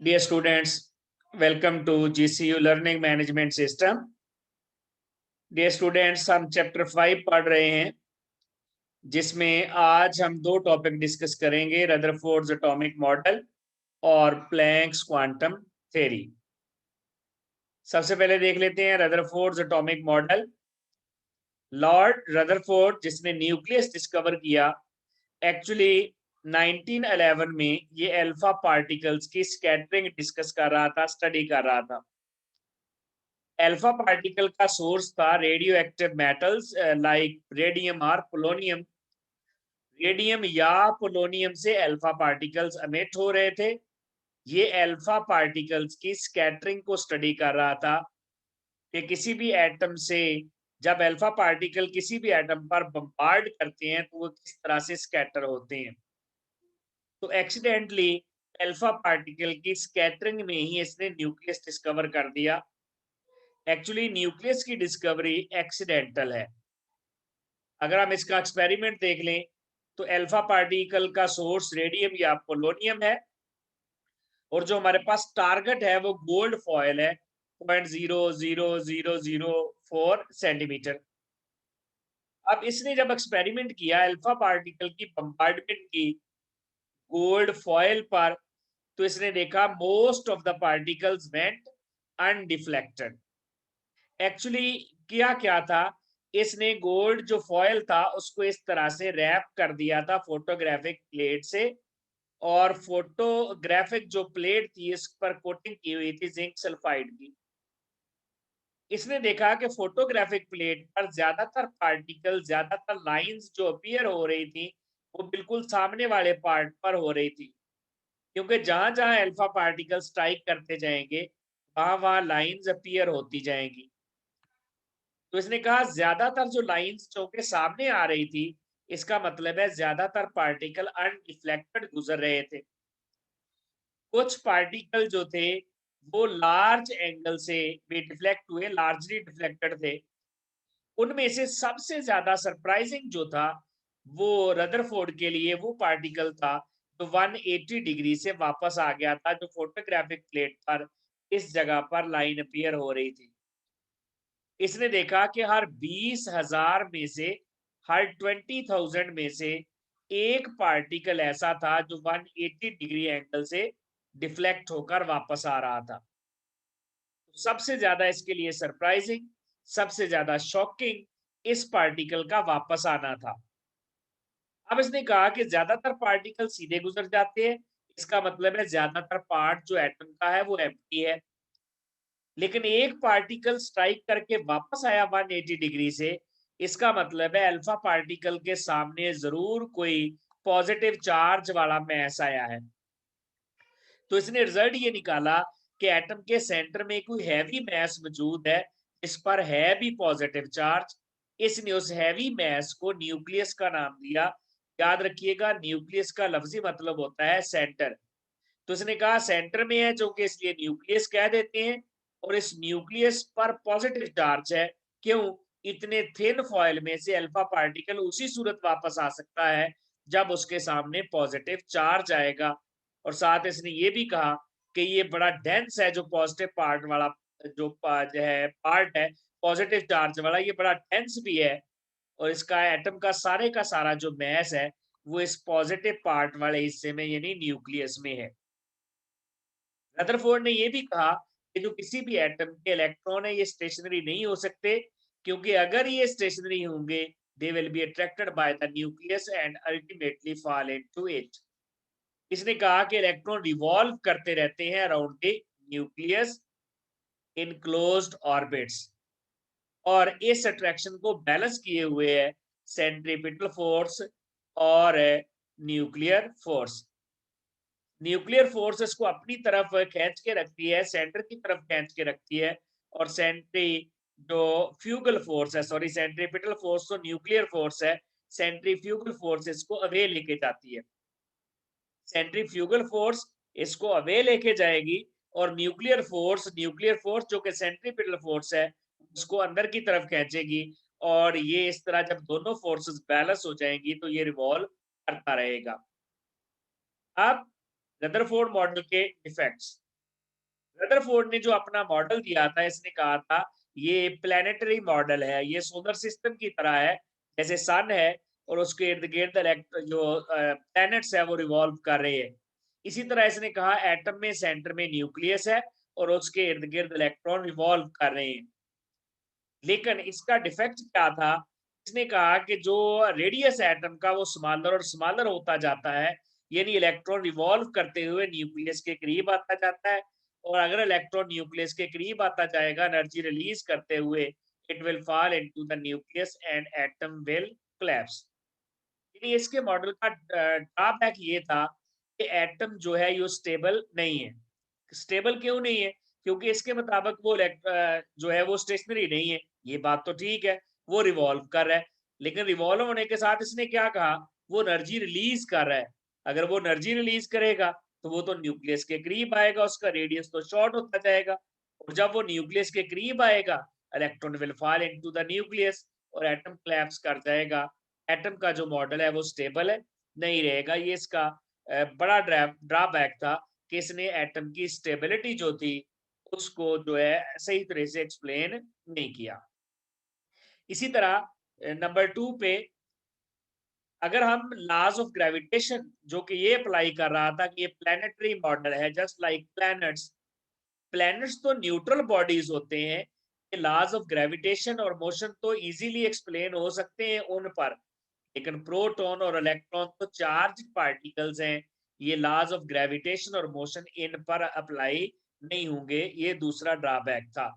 Dear students, welcome to GCU Learning Management System. Dear students, हम chapter 5 पढ़ रहे हैं जिसमें आज हम दो टॉपिक डिस्कस करेंगे, रदरफोर्ड्स एटॉमिक मॉडल और प्लैंक्स क्वांटम थ्योरी। सबसे पहले देख लेते हैं Rutherford's atomic model. Lord Rutherford जिसने न्यूक्लियस डिस्कवर किया, एक्चुअली 1911 में ये अल्फा पार्टिकल्स की स्कैटरिंग डिस्कस कर रहा था, स्टडी कर रहा था। अल्फा पार्टिकल का सोर्स था radio active metals like radium और पोलोनियम। रेडियम या पोलोनियम से अल्फा पार्टिकल्स एमिट हो रहे थे। ये अल्फा पार्टिकल्स की स्कैटरिंग को स्टडी कर रहा था कि किसी भी एटम से जब अल्फा पार्टिकल किसी भी एटम पर बम्बार्ड करते हैं तो वो किस तरह से स्कैटर होते हैं। तो एक्सीडेंटली अल्फा पार्टिकल की स्कैटरिंग में ही इसने न्यूक्लियस डिस्कवर कर दिया। एक्चुअली न्यूक्लियस की डिस्कवरी एक्सीडेंटल है। अगर हम इसका एक्सपेरिमेंट देख लें तो अल्फा पार्टिकल का सोर्स रेडियम या पोलोनियम है और जो हमारे पास टारगेट है वो गोल्ड फॉयल है 0.00004 सेंटीमीटर। अब इसने जब एक्सपेरिमेंट किया अल्फा पार्टिकल की बम्बार्डमेंट की गोल्ड फॉयल पर, तो इसने देखा most of the particles went undeflected. Actually किया क्या था, इसने गोल्ड जो फॉयल था उसको इस तरह से रैप कर दिया था फोटोग्राफिक प्लेट से, और फोटोग्राफिक जो प्लेट थी इस पर कोटिंग की हुई थी जिंक सल्फाइड की। इसने देखा कि फोटोग्राफिक प्लेट पर ज्यादातर पार्टिकल, ज्यादातर लाइंस जो अपीयर हो रही थी वो बिल्कुल सामने वाले पार्ट पर हो रही थी, क्योंकि जहां जहां अल्फा पार्टिकल स्ट्राइक करते जाएंगे वहां वहां लाइंस अपीयर होती जाएंगी। तो इसने कहा ज्यादातर जो लाइंस जो के सामने आ रही थी, इसका मतलब है ज्यादातर पार्टिकल अनडिफ्लेक्टेड गुजर रहे थे। कुछ पार्टिकल जो थे वो लार्ज एंगल से भी डिफ्लेक्ट हुए, लार्जली डिफ्लेक्टेड थे। उनमें से सबसे ज्यादा सरप्राइजिंग जो था वो रदरफोर्ड के लिए वो पार्टिकल था जो 180 डिग्री से वापस आ गया था, जो फोटोग्राफिक प्लेट पर इस जगह पर लाइन अपीयर हो रही थी। इसने देखा कि हर 20,000 में से, हर 20,000 में से एक पार्टिकल ऐसा था जो 180 डिग्री एंगल से डिफ्लेक्ट होकर वापस आ रहा था। सबसे ज्यादा इसके लिए सरप्राइजिंग, सबसे ज्यादा शॉकिंग इस पार्टिकल का वापस आना था। अब इसने कहा कि ज्यादातर पार्टिकल सीधे गुजर जाते हैं, इसका मतलब है ज्यादातर पार्ट जो एटम का है वो एम्प्टी है। लेकिन एक पार्टिकल स्ट्राइक करके वापस आया 180 डिग्री से, इसका मतलब है अल्फा पार्टिकल के सामने जरूर कोई पॉजिटिव चार्ज वाला मैस आया है। तो इसने रिजल्ट ये निकाला कि एटम के सेंटर में कोई हैवी मैस मौजूद है इस पर है भी पॉजिटिव चार्ज। इसने उस हैवी मैस को न्यूक्लियस का नाम दिया। याद रखिएगा, न्यूक्लियस का लफ्जी मतलब होता है सेंटर। तो इसने कहा सेंटर में है, जो कि इसलिए न्यूक्लियस कह देते हैं। और इस न्यूक्लियस पर पॉजिटिव चार्ज है। क्यों? इतने थिन फॉयल में से अल्फा पार्टिकल उसी सूरत वापस आ सकता है जब उसके सामने पॉजिटिव चार्ज आएगा। और साथ इसने ये भी कहा कि ये बड़ा डेंस है, जो पॉजिटिव पार्ट वाला जो पार्ट है पॉजिटिव चार्ज वाला, ये बड़ा डेंस भी है। और इसका एटम का सारा जो मैस है वो इस पॉजिटिव पार्ट वाले हिस्से में यानी न्यूक्लियस में है। रदरफोर्ड ने यह भी कहा कि जो किसी भी एटम के इलेक्ट्रॉन है ये स्टेशनरी नहीं हो सकते, क्योंकि अगर ये स्टेशनरी होंगे they will be attracted by the nucleus and ultimately fall into it. इसने कहा कि इलेक्ट्रॉन रिवॉल्व करते रहते हैं around the nucleus in closed orbits, और इस अट्रैक्शन को बैलेंस किए हुए है सेंट्रीपिटल फोर्स और न्यूक्लियर फोर्स। न्यूक्लियर फोर्स इसको अपनी तरफ खींच के रखती है, सेंटर की तरफ खींच के रखती है। और सेंट्री जो फ्यूगल फोर्स है, सॉरी सेंट्रीपिटल फोर्स तो न्यूक्लियर फोर्स है, सेंट्रीफ्यूगल फोर्स इसको अवे लेके जाती है। सेंट्रीफ्यूगल फोर्स इसको अवे लेके जाएगी और न्यूक्लियर फोर्स जो कि सेंट्रीपिटल फोर्स है उसको अंदर की तरफ खींचेगी। और ये इस तरह जब दोनों फोर्सेस बैलेंस हो जाएंगी तो ये रिवॉल्व करता रहेगा। अब रदरफोर्ड मॉडल के डिफेक्ट्स। रदरफोर्ड ने जो अपना मॉडल दिया था, इसने कहा था ये प्लैनेटरी मॉडल है, ये सोलर सिस्टम की तरह है, जैसे सन है और उसके इर्द-गिर्द जो प्लैनेट्स है वो रिवॉल्व कर रहे हैं। इसी तरह इसने कहा एटम में सेंटर में न्यूक्लियस है और उसके इर्द-गिर्द इलेक्ट्रॉन रिवॉल्व कर रहे हैं। लेकिन इसका डिफेक्ट क्या था? इसने कहा कि जो रेडियस है एटम का वो स्मॉलर और स्मॉलर होता जाता है, यानी इलेक्ट्रॉन रिवॉल्व करते हुए न्यूक्लियस के करीब आता जाता है और अगर इलेक्ट्रॉन न्यूक्लियस के करीब आता जाएगा एनर्जी रिलीज करते हुए, it will fall into the nucleus and atom will collapse. यानी इसके मॉडल का ड्रॉबैक ये था कि एटम जो है ये स्टेबल नहीं है। स्टेबल क्यों नहीं है? क्योंकि इसके मुताबिक वो जो है वो स्टेशनरी नहीं है। ये बात तो ठीक है, वो रिवॉल्व कर रहा है, लेकिन रिवॉल्व होने के साथ इसने क्या कहा, वो एनर्जी रिलीज कर रहा है। अगर वो एनर्जी रिलीज करेगा तो वो तो न्यूक्लियस के करीब आएगा, उसका रेडियस तो शॉर्ट होता जाएगा और जब वो न्यूक्लियस के करीब आएगा, electron will fall into the nucleus और एटम कोलैप्स कर जाएगा। एटम का जो मॉडल है वो स्टेबल है, नहीं रहेगा। ये इसका बड़ा ड्रॉबैक था कि इसने एटम की स्टेबिलिटी जो थी उसको जो है सही तरह से एक्सप्लेन नहीं किया। इसी तरह नंबर 2 पे अगर हम लॉज ऑफ ग्रेविटेशन जो कि ये अप्लाई कर रहा था कि ये प्लैनेटरी मॉडल है जस्ट लाइक प्लैनेट्स। प्लैनेट्स तो न्यूट्रल बॉडीज होते हैं, लॉज ऑफ ग्रेविटेशन और मोशन तो इजीली एक्सप्लेन हो सकते हैं उन पर, लेकिन प्रोटॉन और इलेक्ट्रॉन तो चार्ज पार्टिकल्स हैं, ये लॉज ऑफ ग्रेविटेशन और मोशन इन पर अप्लाई नहीं होंगे। ये दूसरा ड्रॉबैक था।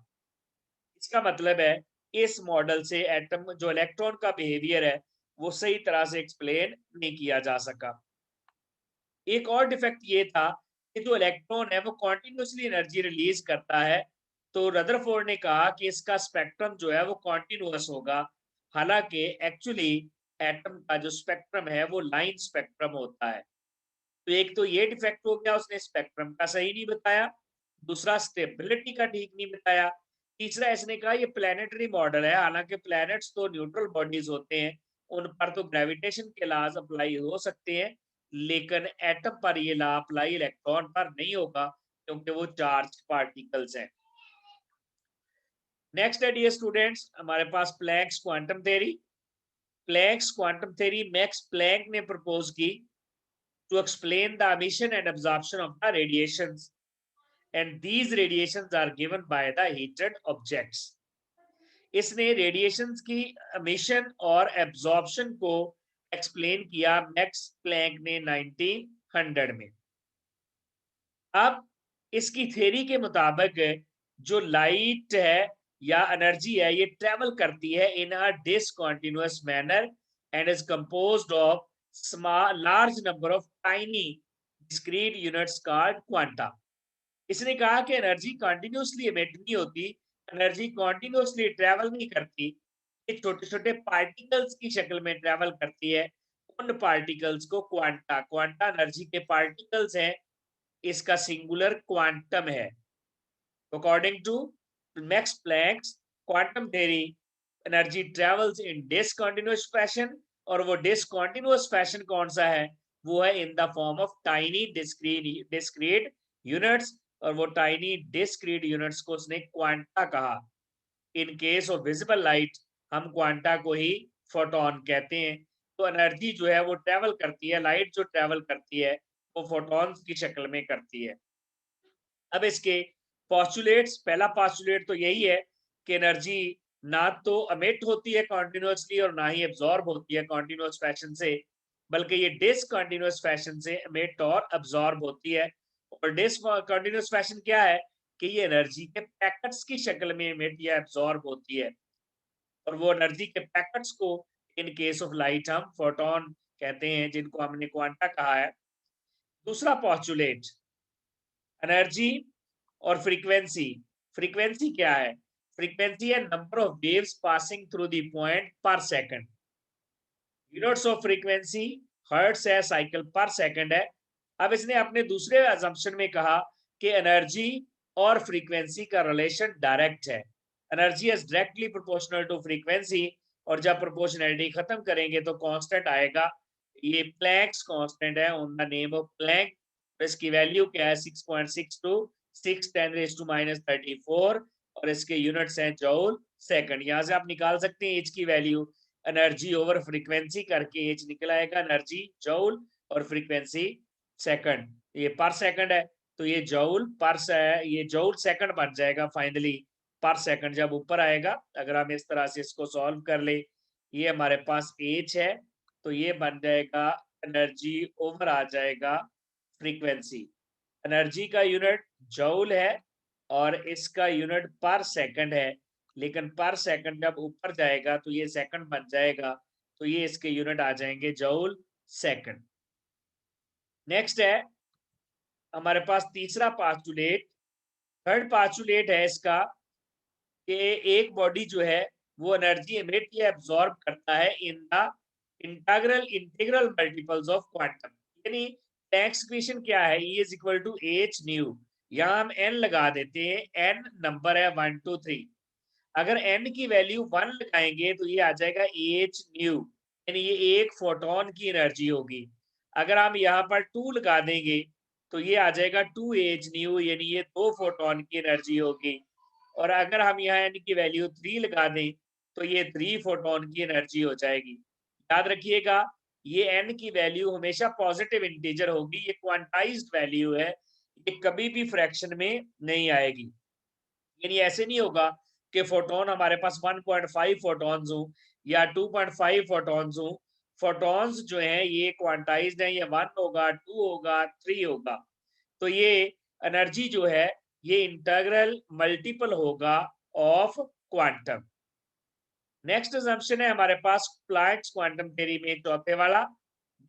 इसका मतलब है इस मॉडल से एटम जो इलेक्ट्रॉन का बिहेवियर है वो सही तरह से एक्सप्लेन नहीं किया जा सका। एक और डिफेक्ट ये था कि जो इलेक्ट्रॉन है वो कॉन्टिन्यूसली एनर्जी रिलीज करता है, तो रदरफोर्ड ने कहा कि इसका स्पेक्ट्रम जो है वो कॉन्टिन्यूअस होगा, हालांकि एक्चुअली एटम का जो स्पेक्ट्रम है वो लाइन स्पेक्ट्रम होता है। तो एक तो ये डिफेक्ट हो गया, उसने स्पेक्ट्रम का सही नहीं बताया, दूसरा स्टेबिलिटी का ठीक नहीं बताया, तीसरा इसने कहा ये प्लैनेटरी मॉडल है, हालांकि प्लैनेट्स तो न्यूट्रल बॉडीज होते हैं, उन पर तो ग्रेविटेशन के लॉज अप्लाई हो सकते हैं, लेकिन एटम पर ये लॉ अप्लाई इलेक्ट्रॉन पर नहीं होगा क्योंकि वो चार्ज पार्टिकल्स हैं। नेक्स्ट है डियर स्टूडेंट्स हमारे पास Planck's quantum theory. Planck's quantum theory Max Planck ने प्रपोज की to explain the emission and absorption of the radiations, and these radiations are given by the heated objects. इसने radiations की emission और absorption को explain किया max Planck ने 1900 में। अब इसकी थ्योरी के मुताबिक जो लाइट है या एनर्जी है ये ट्रेवल करती है in a discontinuous manner and is composed of small large number of tiny discrete units called quanta. इसने कहा कि एनर्जी कंटिन्यूअसली एमिट नहीं होती, एनर्जी कंटिन्यूअसली ट्रेवल नहीं करती, ये छोटे छोटे पार्टिकल्स की शक्ल में ट्रेवल करती है। उन पार्टिकल्स को क्वांटा, क्वांटा एनर्जी के पार्टिकल्स हैं, इसका सिंगुलर क्वांटम है। According to Max Planck's quantum theory, energy travels in discontinuous fashion, और वो डिसकंटिन्यूअस फैशन कौन सा है, वो है in the form of tiny discrete units, और वो टाइनी डिस्क्रीट यूनिट्स को उसने क्वांटा कहा। In case of visible light हम क्वांटा को ही फोटोन कहते हैं। तो एनर्जी जो है वो ट्रेवल करती है, लाइट जो ट्रेवल करती है वो फोटॉन्स की शक्ल में करती है। अब इसके पॉस्टुलेट्स, पहला पॉस्टुलेट तो यही है कि एनर्जी ना तो अमिट होती है कॉन्टिन्यूसली और ना ही एब्जॉर्ब होती है कॉन्टिन्यूस फैशन से, बल्कि ये डिसकंटिन्यूअस फैशन से अमिट और अब्जॉर्ब होती है। और डिसकंटिन्यूअस फैशन क्या है कि ये एनर्जी के पैकेट्स की शक्ल में अमिट या एब्जॉर्ब होती है, और वो एनर्जी के पैकेट्स को इन केस ऑफ लाइट हम फोटोन कहते हैं, जिनको हमने क्वांटा कहा है। दूसरा पॉस्टुलेट, एनर्जी और फ्रीक्वेंसी। फ्रीक्वेंसी क्या है? फ्रीक्वेंसी है number of waves passing through the point per second. Units of frequency hertz है, साइकिल पर सेकंड है। अब इसने अपने दूसरे अजम्पशन में कहा कि एनर्जी और फ्रीक्वेंसी का रिलेशन डायरेक्ट है, energy is directly proportional to frequency, और जब प्रोपोर्शनैलिटी खत्म करेंगे तो कांस्टेंट आएगा, ये प्लैंक्स कांस्टेंट है on the name of Planck. इसकी वैल्यू क्या है 6.62 6×10⁻34 और इसके यूनिट्स हैं जूल सेकंड। यहाँ से आप निकाल सकते हैं एच की वैल्यू, एनर्जी ओवर फ्रीक्वेंसी करके एच निकल आएगा, एनर्जी जूल और फ्रीक्वेंसी सेकंड, ये पर सेकंड है तो ये जूल पर ये जूल सेकंड बन जाएगा फाइनली, पर सेकंड जब ऊपर आएगा। अगर हम इस तरह से इसको सॉल्व कर ले, ये हमारे पास एच है तो ये बन जाएगा एनर्जी ओवर आ जाएगा फ्रीक्वेंसी। एनर्जी का यूनिट जूल है और इसका यूनिट पर सेकंड है, लेकिन पर सेकंड जब ऊपर जाएगा तो ये सेकंड बन जाएगा, तो ये इसके यूनिट आ जाएंगे जूल सेकंड। नेक्स्ट है हमारे पास तीसरा पास्टुलेट, थर्ड पास्टुलेट है इसका कि एक बॉडी जो है वो एनर्जी एमिट या एब्जॉर्ब करता है in the integral integral multiples of quantum. यानी प्लैंक्स इक्वेशन क्या है, E is equal to h nu, यहाँ हम n लगा देते हैं, n नंबर है 1 2 3, अगर n की वैल्यू 1 लगाएंगे तो ये आ जाएगा एच न्यू, यानी ये एक फोटोन की एनर्जी होगी। अगर हम यहाँ पर 2 लगा देंगे तो ये आ जाएगा 2h न्यू, यानी ये 2 फोटोन की एनर्जी होगी। और अगर हम यहाँ n की वैल्यू 3 लगा दें तो ये 3 फोटोन की एनर्जी हो जाएगी। याद रखिएगा ये n की वैल्यू हमेशा पॉजिटिव इंटीजर होगी, ये क्वांटाइज्ड वैल्यू है, ये कभी भी फ्रैक्शन में नहीं आएगी। यानी ऐसे नहीं होगा कि फोटोन हमारे पास 1.5 फोटॉन्स हो या 2.5 फोटॉन्स हो। फोटॉन्स जो हैं ये क्वांटाइज्ड हैं, ये 1 होगा, 2 होगा, 3 होगा, तो ये एनर्जी जो है ये इंटीग्रल मल्टीपल होगा ऑफ क्वांटम। नेक्स्ट असम्पशन है हमारे पास प्लैंक्स क्वांटम थ्योरी में चौथे वाला,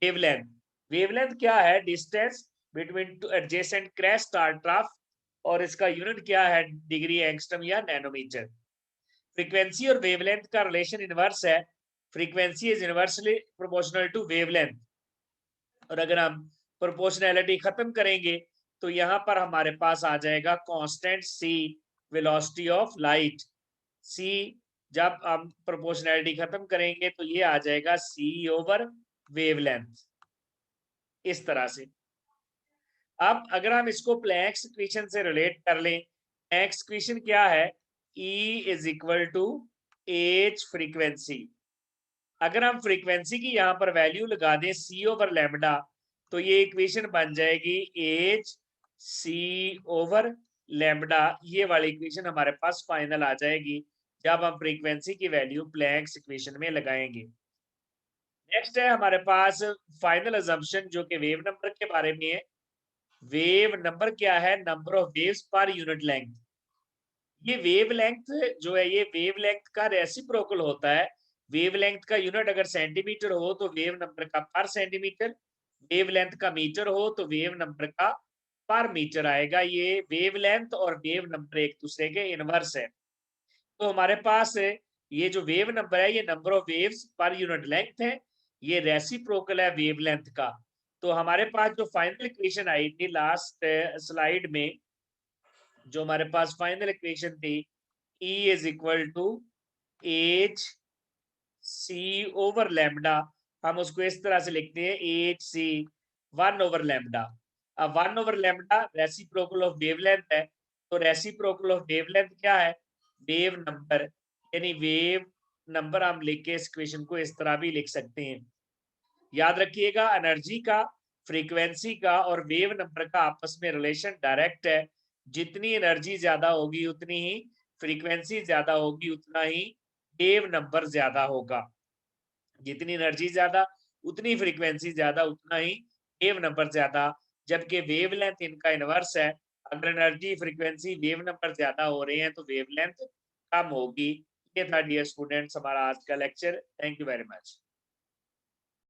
वेवलेंथ। वेवलेंथ क्या है, distance between two adjacent crest स्टार ट्रफ, और इसका यूनिट क्या है, डिग्री एंगस्ट्रम या नैनोमीटर। फ्रीक्वेंसी और वेवलेंथ का रिलेशन इनवर्स है, frequency is inversely proportional to wavelength. और अगर हम प्रोपोर्शनैलिटी खत्म करेंगे तो यहाँ पर हमारे पास आ जाएगा constant c velocity of light. c जब हम प्रोपोर्शनैलिटी खत्म करेंगे तो ये आ जाएगा c ओवर वेवलेंथ, इस तरह से। अब अगर हम इसको प्लैंक्स इक्वेशन से रिलेट कर लें, प्लैंक्स इक्वेशन क्या है, E is equal to h frequency. अगर हम फ्रीक्वेंसी की यहाँ पर वैल्यू लगा दें c ओवर लैम्डा तो ये इक्वेशन बन जाएगी एच सी ओवर लैम्डा, ये वाली इक्वेशन हमारे पास फाइनल आ जाएगी जब हम फ्रीक्वेंसी की वैल्यू प्लैंक्स इक्वेशन में लगाएंगे। नेक्स्ट है हमारे पास फाइनल अजम्पशन जो कि वेव नंबर के बारे में है। वेव नंबर क्या है, number of waves per unit length. ये वेव लेंथ जो है ये वेव लेंथ का रेसिप्रोकल होता है। वेव लेंथ का यूनिट अगर सेंटीमीटर हो तो वेव नंबर का पर सेंटीमीटर, वेव लेंथ का मीटर हो तो वेव नंबर का पर मीटर आएगा। ये वेव लेंथ और वेव नंबर एक दूसरे के इनवर्स है। तो हमारे पास ये जो वेव नंबर है ये number of waves per unit length है, ये रेसिप्रोकल है वेव लेंथ का। तो हमारे पास जो फाइनल इक्वेशन आई थी लास्ट स्लाइड में, जो हमारे पास फाइनल इक्वेशन थी, E is equal to h c over lambda, हम उसको इस तरह से लिखते हैं एच सी 1 ओवर लैम्डा। अब 1 over lambda reciprocal of wavelength है, तो रेसिप्रोकल ऑफ वेवलेंथ क्या है, वेव नंबर, यानी वेव नंबर हम लिख के इस इक्वेशन को इस तरह भी लिख सकते हैं। याद रखिएगा एनर्जी का, फ्रीक्वेंसी का और वेव नंबर का आपस में रिलेशन डायरेक्ट है। जितनी एनर्जी ज्यादा होगी उतनी ही फ्रीक्वेंसी ज्यादा होगी, उतना ही वेव नंबर ज्यादा होगा। जितनी एनर्जी ज्यादा उतनी फ्रीक्वेंसी ज्यादा, उतना ही वेव नंबर ज्यादा, जबकि वेवलेंथ इनका इनवर्स है। अगर एनर्जी फ्रीक्वेंसी वेव नंबर ज्यादा हो रहे हैं तो वेवलेंथ कम होगी। ये था डियर स्टूडेंट्स हमारा आज का lecture. Thank you very much.